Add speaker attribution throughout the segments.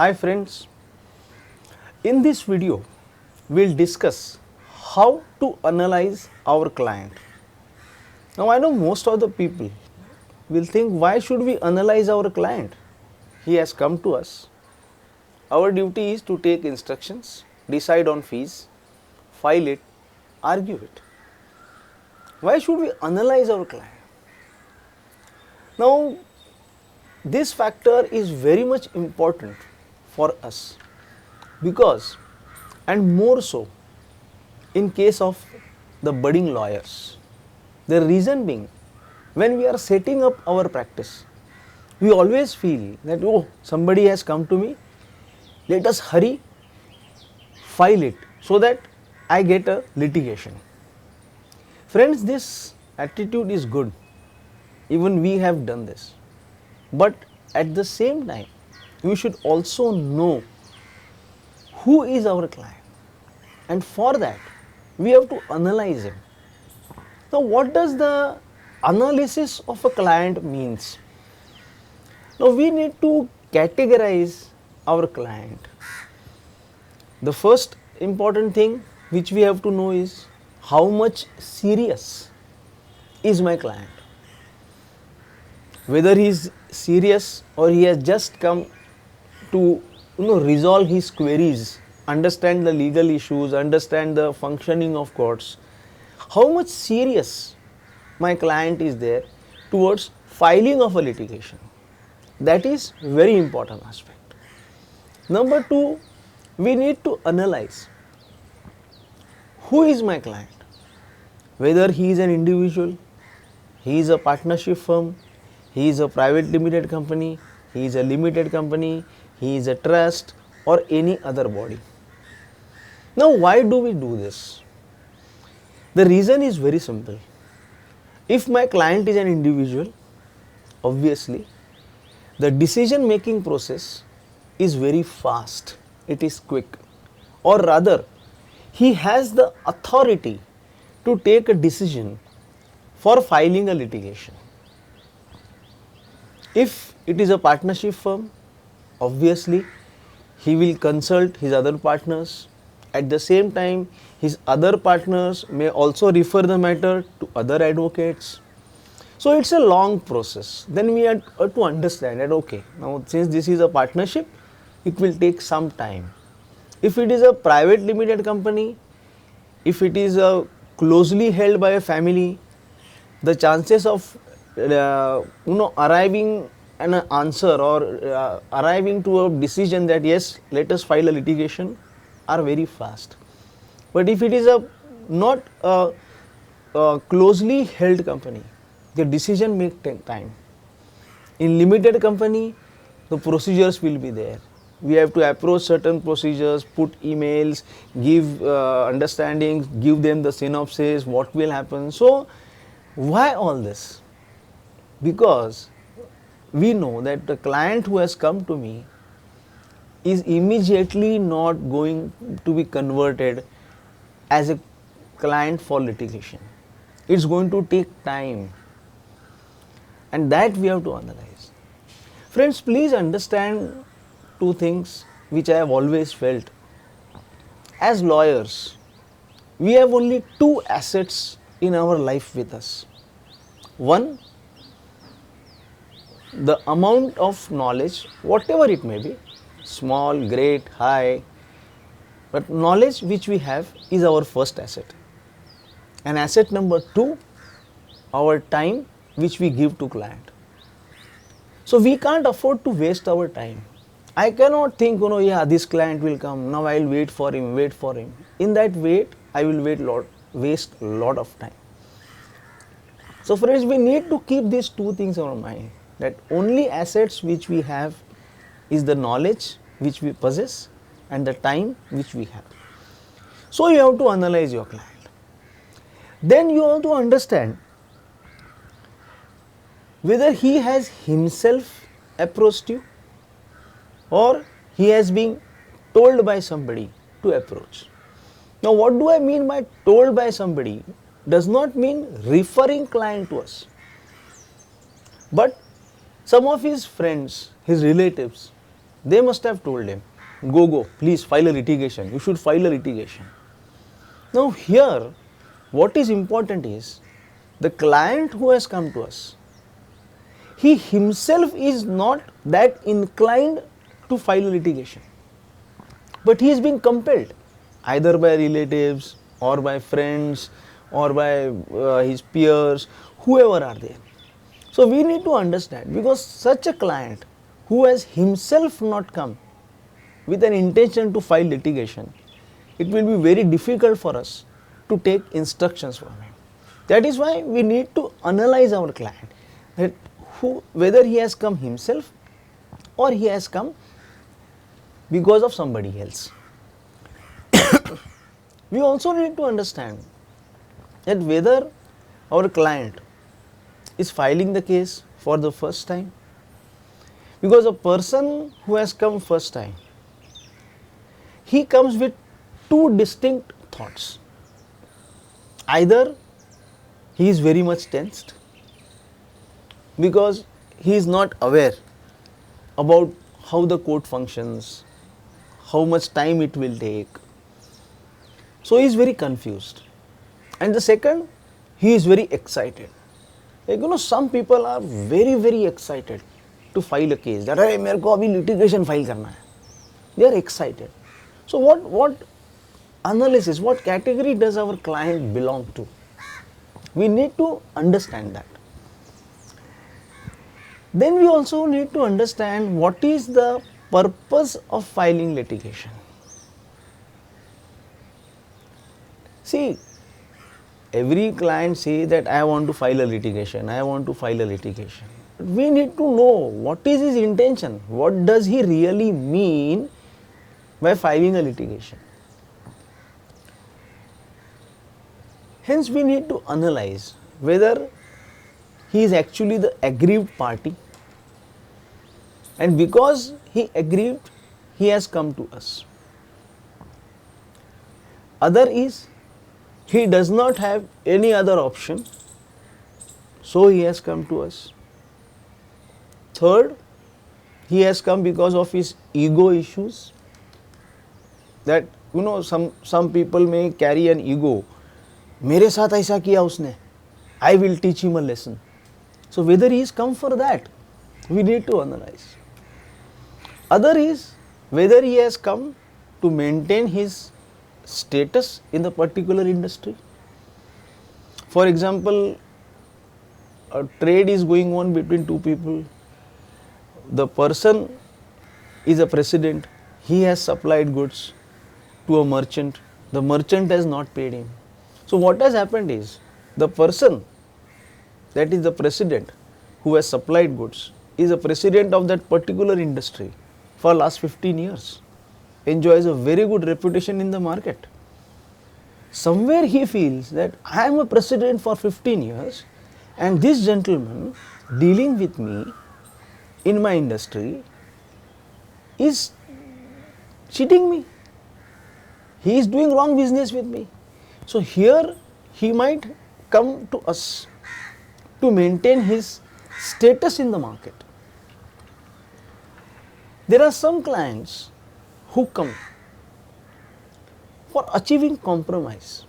Speaker 1: Hi friends, in this video we'll discuss how to analyze our client. Now I know most of the people will think, why should we analyze our client? He has come to us. Our duty is to take instructions, decide on fees, file it, argue it. Why should we analyze our client? Now this factor is very much important for us because, and more so in case of the budding lawyers. The reason being, when we are setting up our practice, we always feel that, oh, somebody has come to me, let us hurry, file it so that I get a litigation. Friends, this attitude is good, even we have done this, but at the same time we should also know who is our client, and for that we have to analyze him. Now what does the analysis of a client means? Now we need to categorize our client. The first important thing which we have to know is how much serious is my client. Whether he is serious or he has just come to resolve his queries, understand the legal issues, understand the functioning of courts. How much serious my client is there towards filing of a litigation. That is very important aspect. Number two, we need to analyze who is my client. Whether he is an individual, he is a partnership firm, he is a private limited company, he is a limited company, he is a trust or any other body. Now why do we do this? The reason is very simple. If my client is an individual, obviously the decision making process is very fast, it is quick, or rather he has the authority to take a decision for filing a litigation. If it is a partnership firm, obviously he will consult his other partners. At the same time, his other partners may also refer the matter to other advocates. So it's a long process. Then we have to understand that, okay, now since this is a partnership, it will take some time. If it is a private limited company, if it is closely held by a family, the chances of arriving an answer or arriving to a decision that yes, let us file a litigation are very fast. But if it is not a closely held company, the decision may take time. In limited company, the procedures will be there. We have to approach certain procedures, put emails, give understandings, give them the synopsis, what will happen. So why all this? Because we know that the client who has come to me is immediately not going to be converted as a client for litigation. It's going to take time, and that we have to analyze. Friends, please understand two things which I have always felt. As lawyers, we have only two assets in our life with us. One, the amount of knowledge, whatever it may be, small, great, high, but knowledge which we have is our first asset. And asset number two, our time which we give to client. So we can't afford to waste our time. I cannot think, this client will come, now I will wait for him. In that wait, I will waste a lot of time. So friends, we need to keep these two things in our mind, that only assets which we have is the knowledge which we possess and the time which we have. So you have to analyze your client. Then you have to understand whether he has himself approached you or he has been told by somebody to approach. Now what do I mean by told by somebody? Does not mean referring client to us, but some of his friends, his relatives They must have told him, go, please file a litigation. You should file a litigation. Now here, what is important is the client who has come to us, he himself is not that inclined to file a litigation, but he is being compelled either by relatives or by friends or by his peers, whoever are there. So we need to understand, because such a client who has himself not come with an intention to file litigation, it will be very difficult for us to take instructions from him. That is why we need to analyze our client, that whether he has come himself or he has come because of somebody else. We also need to understand that whether our client is filing the case for the first time, because a person who has come first time, he comes with two distinct thoughts. Either he is very much tensed because he is not aware about how the court functions, how much time it will take. So he is very confused. And the second, he is very excited. Like, some people are very, very excited to file a case. That I मेरे को अभी litigation file करना है. They are excited. So what analysis, what category does our client belong to? We need to understand that. Then we also need to understand what is the purpose of filing litigation. See, every client say that I want to file a litigation, I want to file a litigation. But we need to know what is his intention, what does he really mean by filing a litigation. Hence we need to analyze whether he is actually the aggrieved party, and because he aggrieved, he has come to us. Other is, he does not have any other option, so he has come to us. Third, he has come because of his ego issues. That some people may carry an ego. मेरे साथ ऐसा किया उसने, I will teach him a lesson. So whether he is come for that, we need to analyze. Other is whether he has come to maintain his status in the particular industry. For example, a trade is going on between two people. The person is a president, he has supplied goods to a merchant, the merchant has not paid him. So what has happened is, the person, that is the president who has supplied goods, is a president of that particular industry for last 15 years, enjoys a very good reputation in the market. Somewhere he feels that I am a president for 15 years and this gentleman dealing with me in my industry is cheating me. He is doing wrong business with me. So here he might come to us to maintain his status in the market. There are some clients who come for achieving compromise.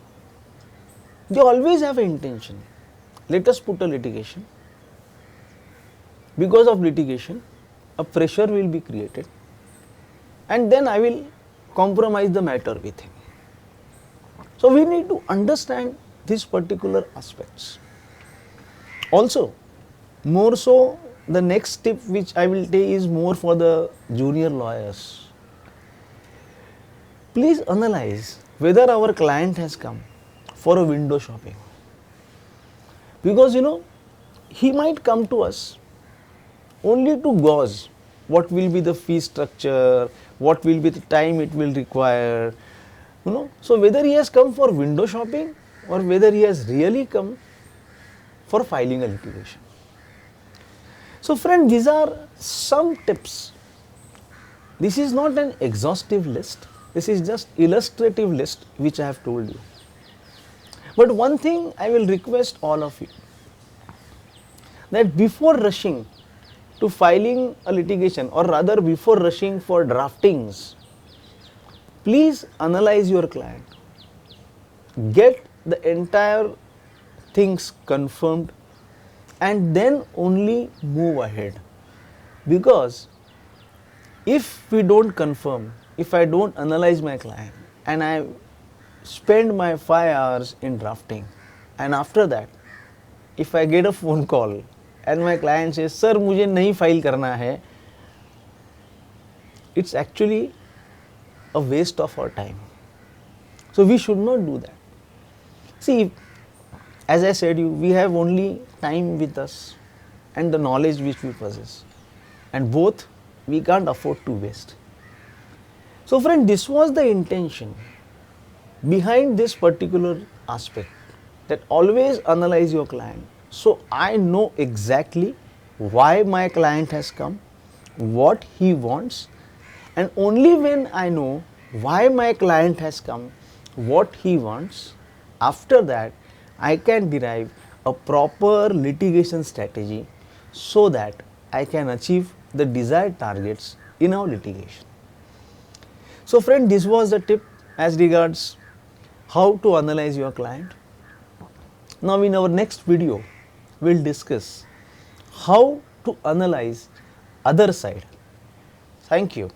Speaker 1: They always have an intention. Let us put a litigation. Because of litigation, a pressure will be created, and then I will compromise the matter with him. So we need to understand these particular aspects. Also, more so, the next tip which I will take is more for the junior lawyers. Please analyze whether our client has come for a window shopping. Because he might come to us only to gauge what will be the fee structure, what will be the time it will require. So whether he has come for window shopping or whether he has really come for filing a litigation. So friend, these are some tips. This is not an exhaustive list. This is just illustrative list which I have told you. But one thing I will request all of you, that before rushing to filing a litigation, or rather before rushing for draftings, please analyze your client, get the entire things confirmed, and then only move ahead. Because if we don't confirm, if I don't analyze my client and I spend my 5 hours in drafting, and after that if I get a phone call and my client says, sir मुझे नहीं file करना है, it's actually a waste of our time. So we should not do that. See, as I said you, we have only time with us and the knowledge which we possess, and both we can't afford to waste. So friend, this was the intention behind this particular aspect, that always analyze your client. So I know exactly why my client has come, what he wants, and only when I know why my client has come, what he wants, after that I can derive a proper litigation strategy so that I can achieve the desired targets in our litigation. So friend, this was the tip as regards how to analyze your client. Now in our next video, we will discuss how to analyze other side. Thank you.